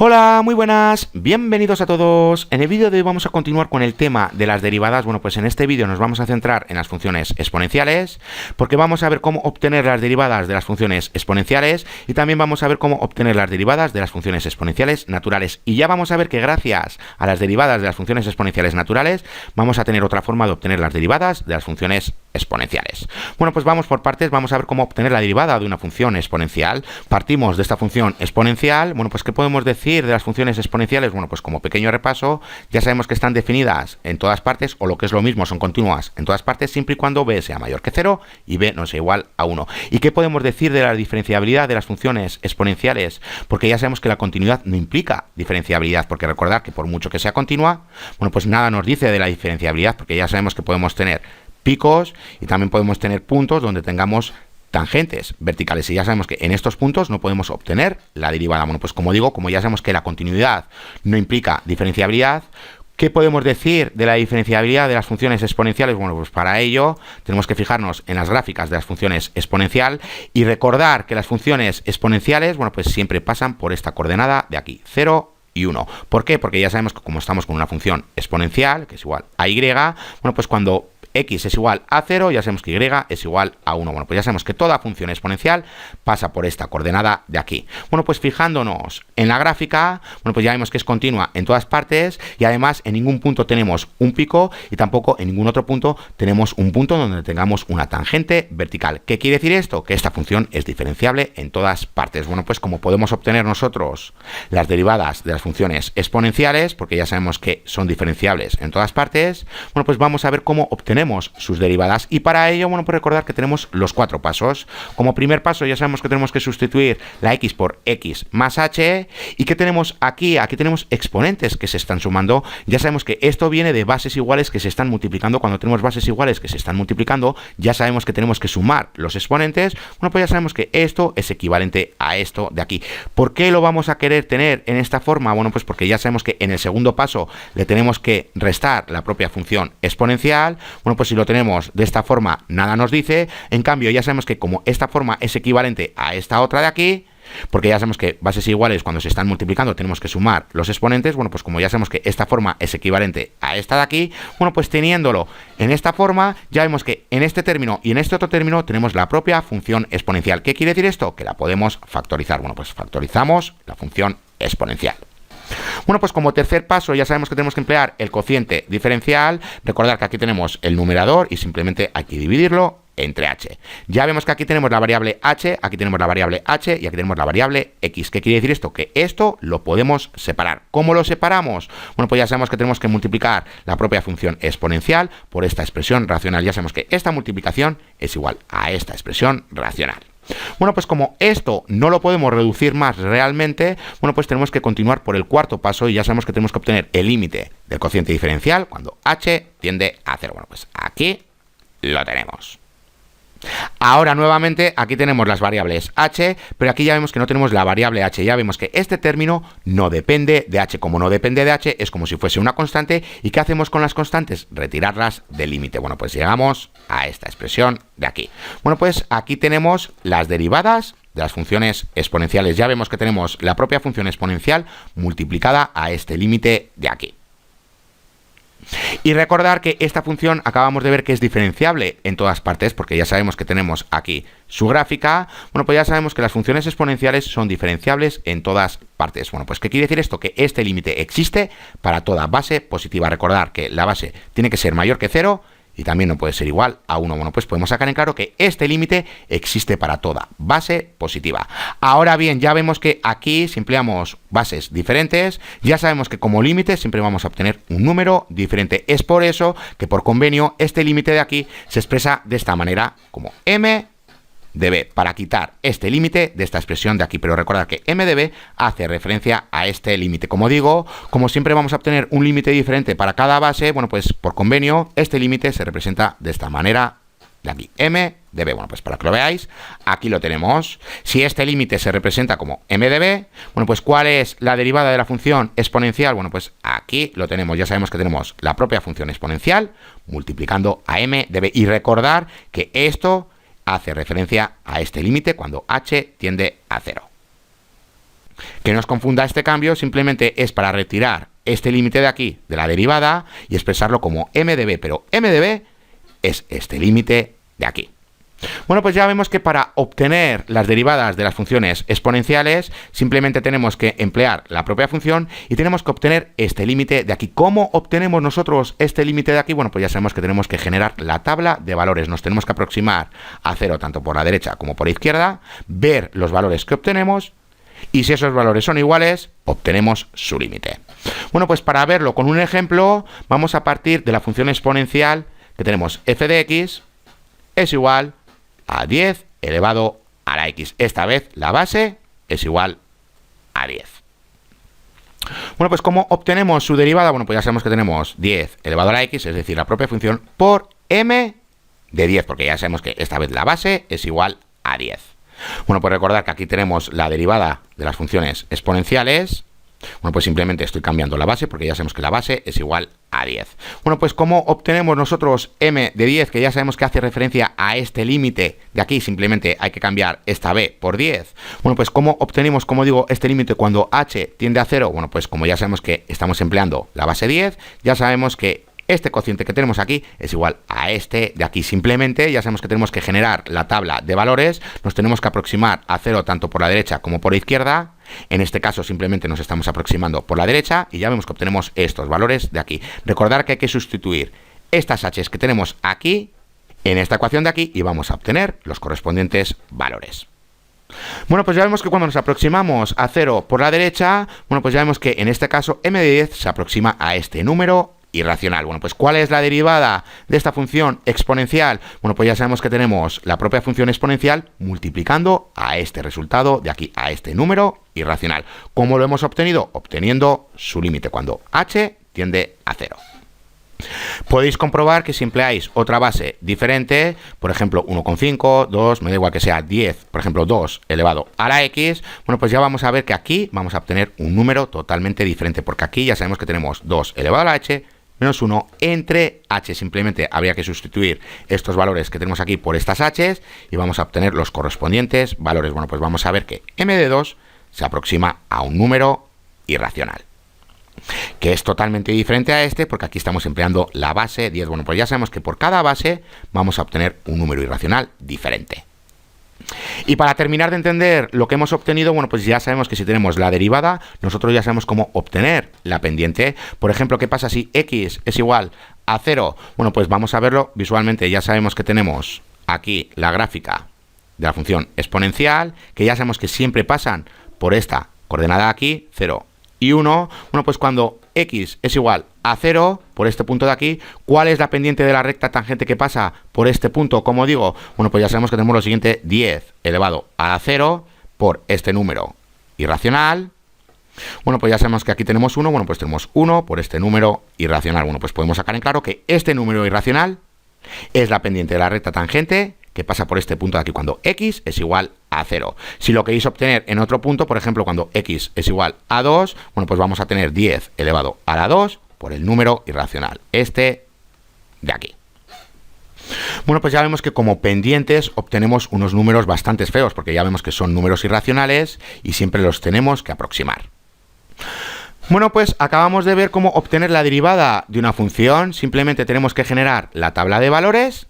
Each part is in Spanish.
Hola, muy buenas, bienvenidos a todos. En el vídeo de hoy vamos a continuar con el tema de las derivadas. Bueno, pues en este vídeo nos vamos a centrar en las funciones exponenciales, porque vamos a ver cómo obtener las derivadas de las funciones exponenciales y también vamos a ver cómo obtener las derivadas de las funciones exponenciales naturales. Y ya vamos a ver que gracias a las derivadas de las funciones exponenciales naturales vamos a tener otra forma de obtener las derivadas de las funciones exponenciales. Bueno, pues vamos por partes, vamos a ver cómo obtener la derivada de una función exponencial. Partimos de esta función exponencial. Bueno, pues ¿qué podemos decir de las funciones exponenciales? Bueno, pues como pequeño repaso, ya sabemos que están definidas en todas partes, o lo que es lo mismo, son continuas en todas partes, siempre y cuando b sea mayor que 0 y b no sea igual a 1. ¿Y qué podemos decir de la diferenciabilidad de las funciones exponenciales? Porque ya sabemos que la continuidad no implica diferenciabilidad, porque recordad que por mucho que sea continua, bueno, pues nada nos dice de la diferenciabilidad, porque ya sabemos que podemos tener picos y también podemos tener puntos donde tengamos tangentes verticales, y ya sabemos que en estos puntos no podemos obtener la derivada. Bueno, pues como digo, como ya sabemos que la continuidad no implica diferenciabilidad, ¿qué podemos decir de la diferenciabilidad de las funciones exponenciales? Bueno, pues para ello tenemos que fijarnos en las gráficas de las funciones exponencial y recordar que las funciones exponenciales, bueno, pues siempre pasan por esta coordenada de aquí, 0 y 1. ¿Por qué? Porque ya sabemos que como estamos con una función exponencial, que es igual a y, bueno, pues cuando x es igual a 0, ya sabemos que y es igual a 1. Bueno, pues ya sabemos que toda función exponencial pasa por esta coordenada de aquí. Bueno, pues fijándonos en la gráfica, bueno, pues ya vemos que es continua en todas partes y además en ningún punto tenemos un pico y tampoco en ningún otro punto tenemos un punto donde tengamos una tangente vertical. ¿Qué quiere decir esto? Que esta función es diferenciable en todas partes. Bueno, pues como podemos obtener nosotros las derivadas de las funciones exponenciales, porque ya sabemos que son diferenciables en todas partes, bueno, pues vamos a ver cómo obtener sus derivadas, y para ello, bueno, pues recordar que tenemos los 4 pasos. Como primer paso ya sabemos que tenemos que sustituir la x por x más h, y que tenemos aquí tenemos exponentes que se están sumando. Ya sabemos que esto viene de bases iguales que se están multiplicando. Cuando tenemos bases iguales que se están multiplicando, ya sabemos que tenemos que sumar los exponentes. Bueno, pues ya sabemos que esto es equivalente a esto de aquí. ¿Por qué lo vamos a querer tener en esta forma? Bueno, pues porque ya sabemos que en el segundo paso le tenemos que restar la propia función exponencial. Bueno, pues si lo tenemos de esta forma, nada nos dice. En cambio, ya sabemos que como esta forma es equivalente a esta otra de aquí, porque ya sabemos que bases iguales cuando se están multiplicando tenemos que sumar los exponentes. Bueno, pues como ya sabemos que esta forma es equivalente a esta de aquí, bueno, pues teniéndolo en esta forma, ya vemos que en este término y en este otro término tenemos la propia función exponencial. ¿Qué quiere decir esto? Que la podemos factorizar. Bueno, pues factorizamos la función exponencial. Bueno, pues como tercer paso ya sabemos que tenemos que emplear el cociente diferencial. Recordar que aquí tenemos el numerador y simplemente hay que dividirlo entre h. Ya vemos que aquí tenemos la variable h, aquí tenemos la variable h y aquí tenemos la variable x. ¿Qué quiere decir esto? Que esto lo podemos separar. ¿Cómo lo separamos? Bueno, pues ya sabemos que tenemos que multiplicar la propia función exponencial por esta expresión racional. Ya sabemos que esta multiplicación es igual a esta expresión racional. Bueno, pues como esto no lo podemos reducir más realmente, bueno, pues tenemos que continuar por el cuarto paso y ya sabemos que tenemos que obtener el límite del cociente diferencial cuando h tiende a 0. Bueno, pues aquí lo tenemos. Ahora nuevamente aquí tenemos las variables h, pero aquí ya vemos que no tenemos la variable h. Ya vemos que este término no depende de h. Como no depende de h, es como si fuese una constante. ¿Y qué hacemos con las constantes? Retirarlas del límite. Bueno, pues llegamos a esta expresión de aquí. Bueno, pues aquí tenemos las derivadas de las funciones exponenciales. Ya vemos que tenemos la propia función exponencial multiplicada a este límite de aquí. Y recordar que esta función acabamos de ver que es diferenciable en todas partes, porque ya sabemos que tenemos aquí su gráfica. Bueno, pues ya sabemos que las funciones exponenciales son diferenciables en todas partes. Bueno, pues ¿qué quiere decir esto? Que este límite existe para toda base positiva. Recordar que la base tiene que ser mayor que 0 y también no puede ser igual a 1. Bueno, pues podemos sacar en claro que este límite existe para toda base positiva. Ahora bien, ya vemos que aquí si empleamos bases diferentes, ya sabemos que como límite siempre vamos a obtener un número diferente. Es por eso que por convenio este límite de aquí se expresa de esta manera como m de b, para quitar este límite de esta expresión de aquí. Pero recordad que m de b hace referencia a este límite. Como digo, como siempre vamos a obtener un límite diferente para cada base, bueno, pues por convenio este límite se representa de esta manera de aquí, m de b. Bueno, pues para que lo veáis, aquí lo tenemos. Si este límite se representa como m de b, bueno, pues ¿cuál es la derivada de la función exponencial? Bueno, pues aquí lo tenemos. Ya sabemos que tenemos la propia función exponencial multiplicando a m de b. Y recordar que esto hace referencia a este límite cuando h tiende a 0. Que no os confunda este cambio, simplemente es para retirar este límite de aquí de la derivada y expresarlo como m de b, pero m de b es este límite de aquí. Bueno, pues ya vemos que para obtener las derivadas de las funciones exponenciales simplemente tenemos que emplear la propia función y tenemos que obtener este límite de aquí. ¿Cómo obtenemos nosotros este límite de aquí? Bueno, pues ya sabemos que tenemos que generar la tabla de valores. Nos tenemos que aproximar a 0 tanto por la derecha como por la izquierda, ver los valores que obtenemos y si esos valores son iguales, obtenemos su límite. Bueno, pues para verlo con un ejemplo, vamos a partir de la función exponencial que tenemos f de x es igual a 10 elevado a la x. Esta vez la base es igual a 10. Bueno, pues ¿cómo obtenemos su derivada? Bueno, pues ya sabemos que tenemos 10 elevado a la x, es decir, la propia función por m de 10, porque ya sabemos que esta vez la base es igual a 10. Bueno, pues recordar que aquí tenemos la derivada de las funciones exponenciales. Bueno, pues simplemente estoy cambiando la base porque ya sabemos que la base es igual a 10. Bueno, pues ¿cómo obtenemos nosotros m de 10? Que ya sabemos que hace referencia a este límite de aquí, simplemente hay que cambiar esta b por 10. Bueno, pues ¿cómo obtenemos, como digo, este límite cuando h tiende a 0? Bueno, pues como ya sabemos que estamos empleando la base 10, ya sabemos que este cociente que tenemos aquí es igual a este de aquí. Simplemente ya sabemos que tenemos que generar la tabla de valores, nos tenemos que aproximar a 0 tanto por la derecha como por la izquierda. En este caso simplemente nos estamos aproximando por la derecha y ya vemos que obtenemos estos valores de aquí. Recordar que hay que sustituir estas h's que tenemos aquí en esta ecuación de aquí y vamos a obtener los correspondientes valores. Bueno, pues ya vemos que cuando nos aproximamos a 0 por la derecha, bueno, pues ya vemos que en este caso m de 10 se aproxima a este número irracional. Bueno, pues ¿cuál es la derivada de esta función exponencial? Bueno, pues ya sabemos que tenemos la propia función exponencial multiplicando a este resultado de aquí, a este número irracional. ¿Cómo lo hemos obtenido? Obteniendo su límite cuando h tiende a 0. Podéis comprobar que si empleáis otra base diferente, por ejemplo 1,5, 2, me da igual que sea 10, por ejemplo 2 elevado a la x, bueno, pues ya vamos a ver que aquí vamos a obtener un número totalmente diferente, porque aquí ya sabemos que tenemos 2 elevado a la h menos 1 entre h. Simplemente habría que sustituir estos valores que tenemos aquí por estas h's y vamos a obtener los correspondientes valores. Bueno, pues vamos a ver que m de 2 se aproxima a un número irracional, que es totalmente diferente a este porque aquí estamos empleando la base 10. Bueno, pues ya sabemos que por cada base vamos a obtener un número irracional diferente. Y para terminar de entender lo que hemos obtenido, bueno, pues ya sabemos que si tenemos la derivada, nosotros ya sabemos cómo obtener la pendiente. Por ejemplo, ¿qué pasa si x es igual a 0? Bueno, pues vamos a verlo visualmente. Ya sabemos que tenemos aquí la gráfica de la función exponencial, que ya sabemos que siempre pasan por esta coordenada aquí, 0 y 1. Bueno, pues cuando x es igual a 0, por este punto de aquí, ¿cuál es la pendiente de la recta tangente que pasa por este punto? Como digo, bueno, pues ya sabemos que tenemos lo siguiente, 10 elevado a la 0 por este número irracional. Bueno, pues ya sabemos que aquí tenemos 1, bueno, pues tenemos 1 por este número irracional. Bueno, pues podemos sacar en claro que este número irracional es la pendiente de la recta tangente que pasa por este punto de aquí cuando x es igual a 0. Si lo queréis obtener en otro punto, por ejemplo, cuando x es igual a 2, bueno, pues vamos a tener 10 elevado a la 2 por el número irracional, este de aquí. Bueno, pues ya vemos que como pendientes obtenemos unos números bastante feos, porque ya vemos que son números irracionales y siempre los tenemos que aproximar. Bueno, pues acabamos de ver cómo obtener la derivada de una función. Simplemente tenemos que generar la tabla de valores,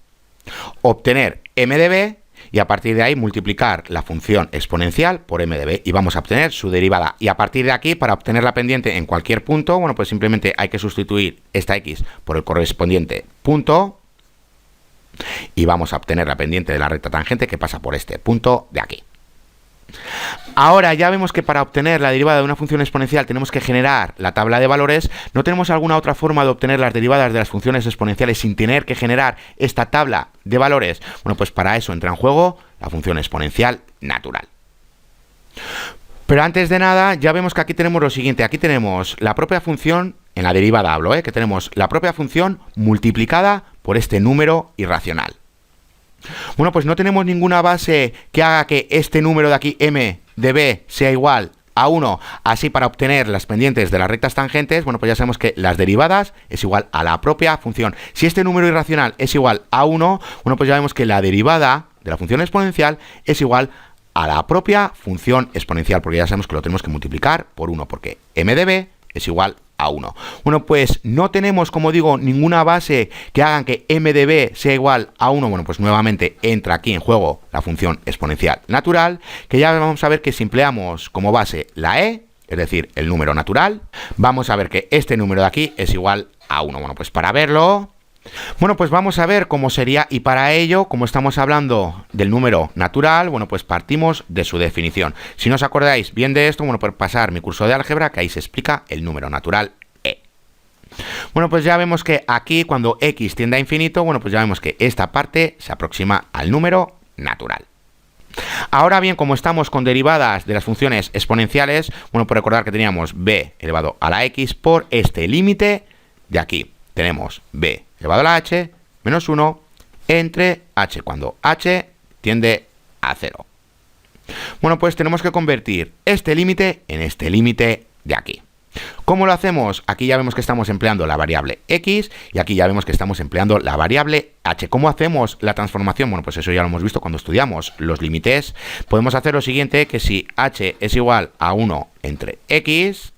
obtener m de b y a partir de ahí multiplicar la función exponencial por m de b y vamos a obtener su derivada. Y a partir de aquí, para obtener la pendiente en cualquier punto, bueno, pues simplemente hay que sustituir esta x por el correspondiente punto y vamos a obtener la pendiente de la recta tangente que pasa por este punto de aquí. Ahora ya vemos que para obtener la derivada de una función exponencial tenemos que generar la tabla de valores. ¿No tenemos alguna otra forma de obtener las derivadas de las funciones exponenciales sin tener que generar esta tabla de valores? Bueno, pues para eso entra en juego la función exponencial natural. Pero antes de nada, ya vemos que aquí tenemos lo siguiente. Aquí tenemos la propia función, en la derivada hablo, que tenemos la propia función multiplicada por este número irracional. Bueno, pues no tenemos ninguna base que haga que este número de aquí, m de b, sea igual a 1. Así, para obtener las pendientes de las rectas tangentes, bueno, pues ya sabemos que las derivadas es igual a la propia función. Si este número irracional es igual a 1, bueno, pues ya vemos que la derivada de la función exponencial es igual a la propia función exponencial, porque ya sabemos que lo tenemos que multiplicar por 1, porque m de b es igual a 1. Bueno, pues no tenemos, como digo, ninguna base que hagan que m de b sea igual a 1. Bueno, pues nuevamente entra aquí en juego la función exponencial natural, que ya vamos a ver que si empleamos como base la e, es decir, el número natural, vamos a ver que este número de aquí es igual a 1. Bueno, pues para verlo, bueno, pues vamos a ver cómo sería, y para ello, como estamos hablando del número natural, bueno, pues partimos de su definición. Si no os acordáis bien de esto, bueno, pues pasar mi curso de álgebra, que ahí se explica el número natural e. Bueno, pues ya vemos que aquí cuando x tiende a infinito, bueno, pues ya vemos que esta parte se aproxima al número natural. Ahora bien, como estamos con derivadas de las funciones exponenciales, bueno, pues recordar que teníamos b elevado a la x por este límite de aquí. Tenemos b elevado a la h menos 1 entre h cuando h tiende a 0. Bueno, pues tenemos que convertir este límite en este límite de aquí. ¿Cómo lo hacemos? Aquí ya vemos que estamos empleando la variable x y aquí ya vemos que estamos empleando la variable h. ¿Cómo hacemos la transformación? Bueno, pues eso ya lo hemos visto cuando estudiamos los límites. Podemos hacer lo siguiente, que si h es igual a 1 entre x,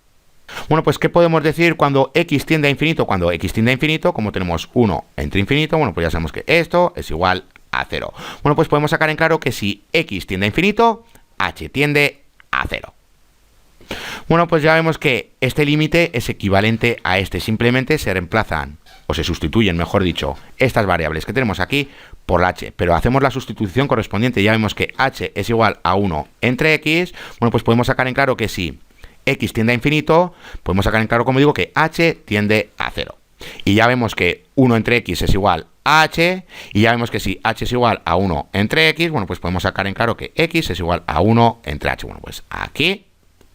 bueno, pues ¿qué podemos decir cuando x tiende a infinito? Cuando x tiende a infinito, como tenemos 1 entre infinito, bueno, pues ya sabemos que esto es igual a 0. Bueno, pues podemos sacar en claro que si x tiende a infinito, h tiende a 0. Bueno, pues ya vemos que este límite es equivalente a este. Simplemente se reemplazan, o se sustituyen, mejor dicho, estas variables que tenemos aquí por la h. Pero hacemos la sustitución correspondiente. Ya vemos que h es igual a 1 entre x. Bueno, pues podemos sacar en claro que si x tiende a infinito, podemos sacar en claro, como digo, que h tiende a 0. Y ya vemos que 1 entre x es igual a h, y ya vemos que si h es igual a 1 entre x, bueno, pues podemos sacar en claro que x es igual a 1 entre h. Bueno, pues aquí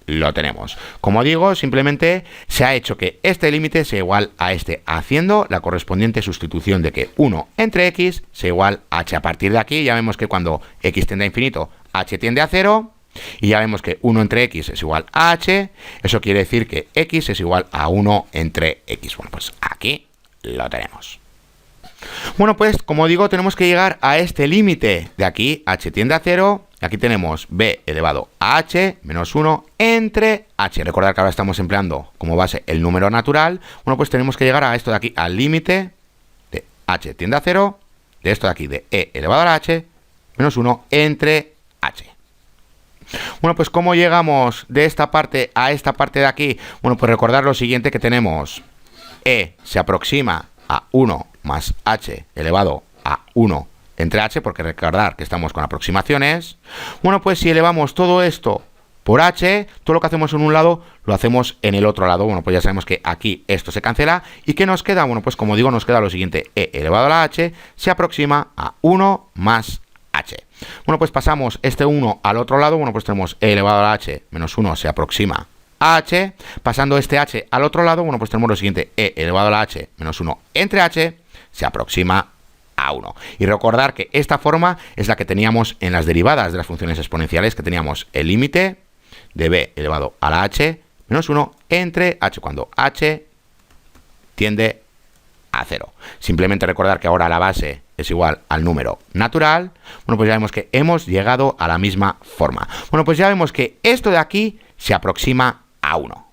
lo tenemos. Como digo, simplemente se ha hecho que este límite sea igual a este, haciendo la correspondiente sustitución de que 1 entre x sea igual a h. A partir de aquí ya vemos que cuando x tiende a infinito, h tiende a 0. Y ya vemos que 1 entre x es igual a h. Eso quiere decir que x es igual a 1 entre x. Bueno, pues aquí lo tenemos. Bueno, pues como digo, tenemos que llegar a este límite de aquí, h tiende a 0. Aquí tenemos b elevado a h menos 1 entre h. Recordad que ahora estamos empleando como base el número natural. Bueno, pues tenemos que llegar a esto de aquí, al límite de h tiende a 0, de esto de aquí, de e elevado a la h menos 1 entre h. Bueno, pues ¿cómo llegamos de esta parte a esta parte de aquí? Bueno, pues recordar lo siguiente, que tenemos e se aproxima a 1 más h elevado a 1 entre h, porque recordar que estamos con aproximaciones. Bueno, pues si elevamos todo esto por h, todo lo que hacemos en un lado lo hacemos en el otro lado. Bueno, pues ya sabemos que aquí esto se cancela. ¿Y qué nos queda? Bueno, pues como digo, nos queda lo siguiente, e elevado a la h se aproxima a 1 más h. Bueno, pues pasamos este 1 al otro lado. Bueno, pues tenemos e elevado a la h menos 1 se aproxima a h. Pasando este h al otro lado, bueno, pues tenemos lo siguiente, e elevado a la h menos 1 entre h se aproxima a 1. Y recordar que esta forma es la que teníamos en las derivadas de las funciones exponenciales, que teníamos el límite de b elevado a la h menos 1 entre h cuando h tiende a 0. Simplemente recordar que ahora la base es igual al número natural. Bueno, pues ya vemos que hemos llegado a la misma forma. Bueno, pues ya vemos que esto de aquí se aproxima a 1.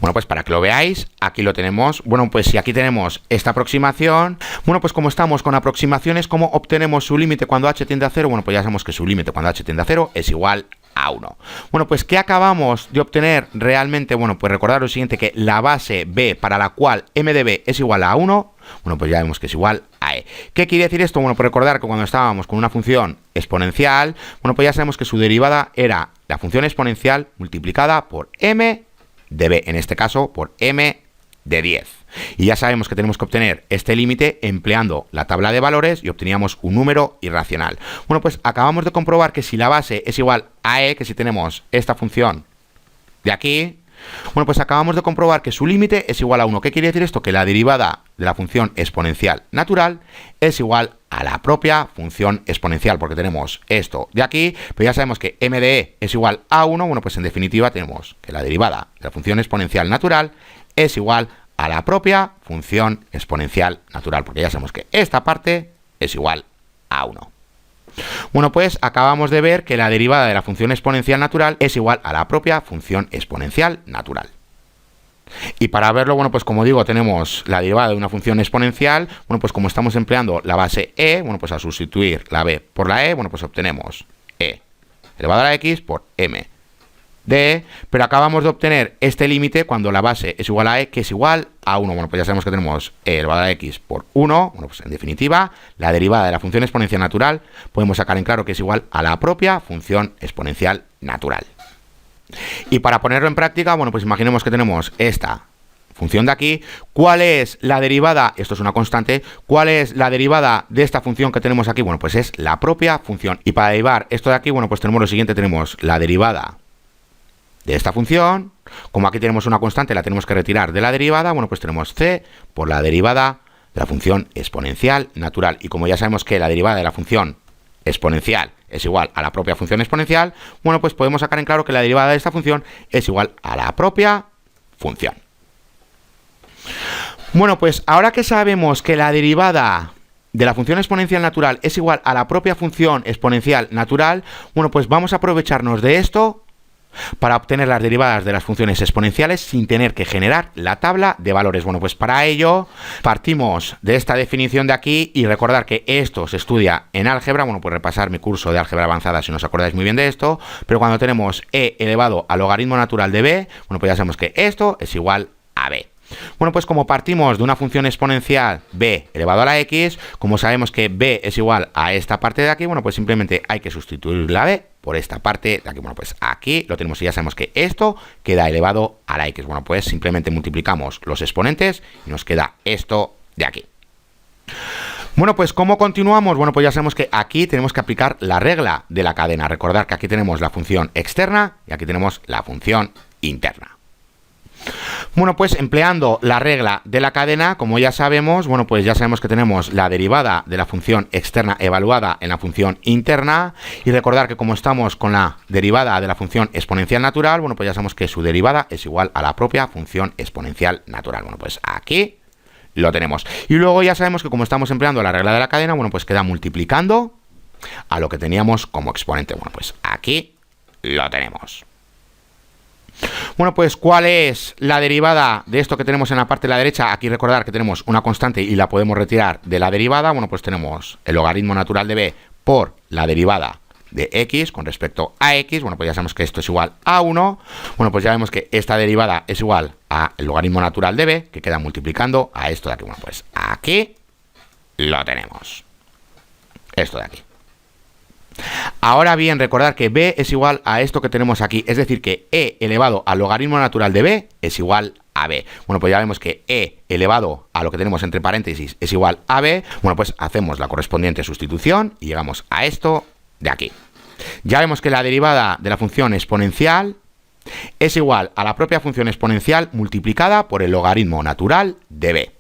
Bueno, pues para que lo veáis, aquí lo tenemos. Bueno, pues si aquí tenemos esta aproximación, bueno, pues como estamos con aproximaciones, ¿cómo obtenemos su límite cuando h tiende a 0? Bueno, pues ya sabemos que su límite cuando h tiende a 0 es igual a 1. Bueno, pues ¿qué acabamos de obtener realmente? Bueno, pues recordar lo siguiente, que la base b para la cual m de b es igual a 1, bueno, pues ya vemos que es igual a e. ¿Qué quiere decir esto? Bueno, pues recordar que cuando estábamos con una función exponencial, bueno, pues ya sabemos que su derivada era la función exponencial multiplicada por m de b, en este caso por m de 10. Y ya sabemos que tenemos que obtener este límite empleando la tabla de valores y obteníamos un número irracional. Bueno, pues acabamos de comprobar que si la base es igual a e, que si tenemos esta función de aquí, bueno, pues acabamos de comprobar que su límite es igual a 1. ¿Qué quiere decir esto? Que la derivada de la función exponencial natural es igual a la propia función exponencial, porque tenemos esto de aquí, pero ya sabemos que m de e es igual a 1. Bueno, pues en definitiva tenemos que la derivada de la función exponencial natural es igual a la propia función exponencial natural, porque ya sabemos que esta parte es igual a 1. Bueno, pues acabamos de ver que la derivada de la función exponencial natural es igual a la propia función exponencial natural. Y para verlo, bueno, pues como digo, tenemos la derivada de una función exponencial. Bueno, pues como estamos empleando la base e, bueno, pues al sustituir la b por la e, bueno, pues obtenemos e elevado a la x por m de e, pero acabamos de obtener este límite cuando la base es igual a e, que es igual a 1. Bueno, pues ya sabemos que tenemos e elevado a la x por 1. Bueno, pues en definitiva, la derivada de la función exponencial natural podemos sacar en claro que es igual a la propia función exponencial natural. Y para ponerlo en práctica, bueno, pues imaginemos que tenemos esta función de aquí. ¿Cuál es la derivada? Esto es una constante. ¿Cuál es la derivada de esta función que tenemos aquí? Bueno, pues es la propia función. Y para derivar esto de aquí, bueno, pues tenemos lo siguiente. Tenemos la derivada de esta función. Como aquí tenemos una constante, la tenemos que retirar de la derivada. Bueno, pues tenemos c por la derivada de la función exponencial natural. Y como ya sabemos que la derivada de la función exponencial es igual a la propia función exponencial, bueno, pues podemos sacar en claro que la derivada de esta función es igual a la propia función. Bueno, pues ahora que sabemos que la derivada de la función exponencial natural es igual a la propia función exponencial natural, bueno, pues vamos a aprovecharnos de esto para obtener las derivadas de las funciones exponenciales sin tener que generar la tabla de valores. Bueno, pues para ello partimos de esta definición de aquí y recordar que esto se estudia en álgebra. Bueno, pues repasar mi curso de álgebra avanzada si no os acordáis muy bien de esto, pero cuando tenemos e elevado al logaritmo natural de b, bueno, pues ya sabemos que esto es igual a b. Bueno, pues como partimos de una función exponencial b elevado a la x, como sabemos que b es igual a esta parte de aquí, bueno, pues simplemente hay que sustituir la b por esta parte de aquí. Bueno, pues aquí lo tenemos y ya sabemos que esto queda elevado a la x. Bueno, pues simplemente multiplicamos los exponentes y nos queda esto de aquí. Bueno, pues ¿cómo continuamos? Bueno, pues ya sabemos que aquí tenemos que aplicar la regla de la cadena. Recordad que aquí tenemos la función externa y aquí tenemos la función interna. Bueno, pues empleando la regla de la cadena, como ya sabemos, bueno, pues ya sabemos que tenemos la derivada de la función externa evaluada en la función interna, y recordar que como estamos con la derivada de la función exponencial natural, bueno, pues ya sabemos que su derivada es igual a la propia función exponencial natural. Bueno, pues aquí lo tenemos. Y luego ya sabemos que como estamos empleando la regla de la cadena, bueno, pues queda multiplicando a lo que teníamos como exponente. Bueno, pues aquí lo tenemos. Bueno, pues ¿cuál es la derivada de esto que tenemos en la parte de la derecha? Aquí recordar que tenemos una constante y la podemos retirar de la derivada. Bueno, pues tenemos el logaritmo natural de b por la derivada de x con respecto a x. Bueno, pues ya sabemos que esto es igual a 1. Bueno, pues ya vemos que esta derivada es igual al logaritmo natural de b, que queda multiplicando a esto de aquí. Bueno, pues aquí lo tenemos. Esto de aquí. Ahora bien, recordar que b es igual a esto que tenemos aquí, es decir, que e elevado al logaritmo natural de b es igual a b. Bueno, pues ya vemos que e elevado a lo que tenemos entre paréntesis es igual a b. Bueno, pues hacemos la correspondiente sustitución y llegamos a esto de aquí. Ya vemos que la derivada de la función exponencial es igual a la propia función exponencial multiplicada por el logaritmo natural de b.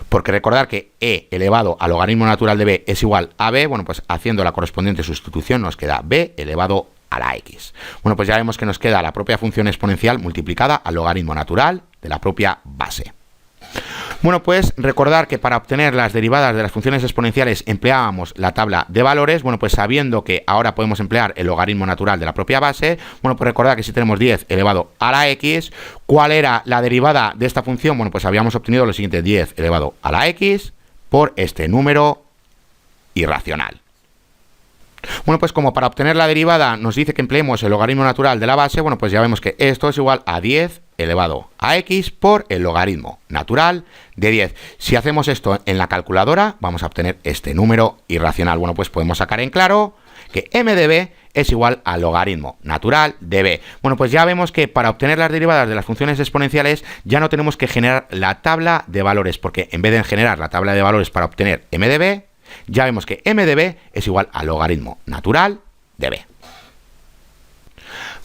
Porque recordar que e elevado al logaritmo natural de b es igual a b, bueno, pues haciendo la correspondiente sustitución nos queda b elevado a la x. Bueno, pues ya vemos que nos queda la propia función exponencial multiplicada al logaritmo natural de la propia base. Bueno, pues recordar que para obtener las derivadas de las funciones exponenciales empleábamos la tabla de valores. Bueno, pues sabiendo que ahora podemos emplear el logaritmo natural de la propia base, bueno, pues recordar que si tenemos 10 elevado a la x, ¿cuál era la derivada de esta función? Bueno, pues habíamos obtenido lo siguiente: 10 elevado a la x por este número irracional. Bueno, pues como para obtener la derivada nos dice que empleemos el logaritmo natural de la base, bueno, pues ya vemos que esto es igual a 10 elevado a x por el logaritmo natural de 10. Si hacemos esto en la calculadora, vamos a obtener este número irracional. Bueno, pues podemos sacar en claro que m de b es igual al logaritmo natural de b. Bueno, pues ya vemos que para obtener las derivadas de las funciones exponenciales ya no tenemos que generar la tabla de valores, porque en vez de generar la tabla de valores para obtener m de b, ya vemos que m de b es igual al logaritmo natural de b.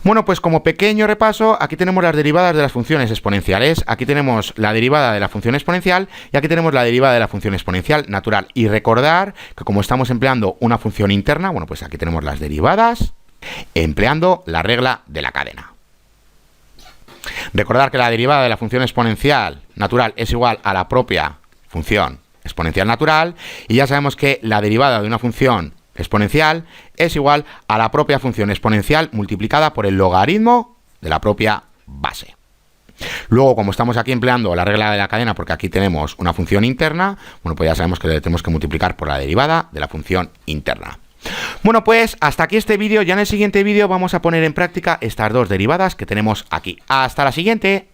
Bueno, pues como pequeño repaso, aquí tenemos las derivadas de las funciones exponenciales. Aquí tenemos la derivada de la función exponencial y aquí tenemos la derivada de la función exponencial natural. Y recordar que como estamos empleando una función interna, bueno, pues aquí tenemos las derivadas empleando la regla de la cadena. Recordar que la derivada de la función exponencial natural es igual a la propia función exponencial natural, y ya sabemos que la derivada de una función exponencial es igual a la propia función exponencial multiplicada por el logaritmo de la propia base. Luego, como estamos aquí empleando la regla de la cadena, porque aquí tenemos una función interna, bueno, pues ya sabemos que le tenemos que multiplicar por la derivada de la función interna. Bueno, pues hasta aquí este vídeo. Ya en el siguiente vídeo vamos a poner en práctica estas dos derivadas que tenemos aquí. Hasta la siguiente.